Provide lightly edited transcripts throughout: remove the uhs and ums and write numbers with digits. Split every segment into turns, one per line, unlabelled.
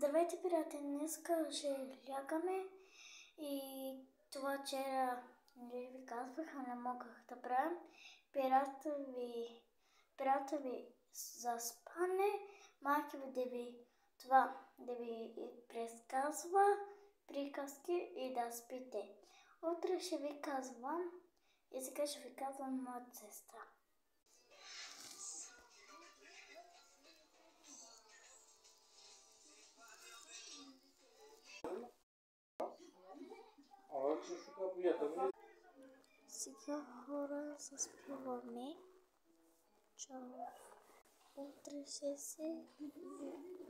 Здравейте, приятели! Днеска ще лягаме и това вчера ви казвах, а не могах да правя. Перата ви за спане, майка ви да ви предсказва приказки и да спите. Утре ще ви казвам и сега ще ви казвам моята сестра. Сега хора заспиваме. Чао. Утре ще се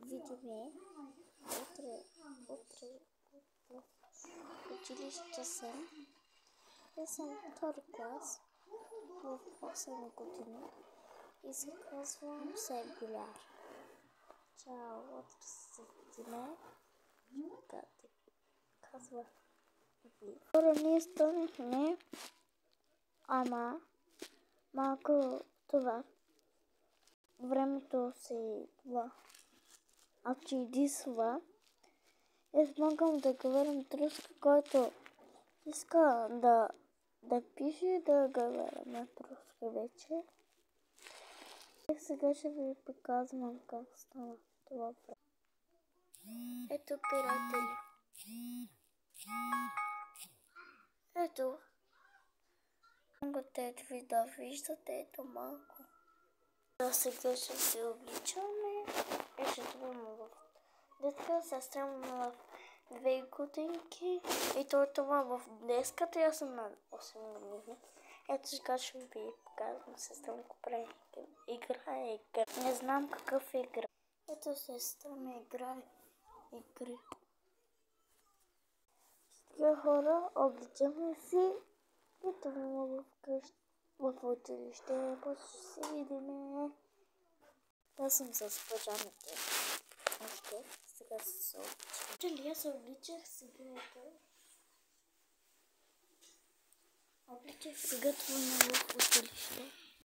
видиме. Утре в училище съм. Аз съм втори клас в 8 години и се казвам Сегуляр. Чао, утре се видиме. Да ти казва. Хора, ние станахме, ама малко това. Времето се активизва. Аз могам да говорим турски, който иска да пише, да говоря на турски вече. И сега ще ви показвам как става това време. Ето, приятели. Ето. Могате ви да виждате, ето малко. Сега ще се обличаме и ще отиваме в детска. Сестра му на 2 годинки и това в детската. Аз съм на 8 години. Ето сега ще ви показвам. Сестра му прави игра. Не знам какъв игра. Ето сестра ми играе игри. Сега хора, обличаме си и това вкъщи. В училище, после ще се видиме. Аз съм с пажамите. Още, сега се обличам. Чели, аз се обличах, сега ето. Обличах сега това в училище.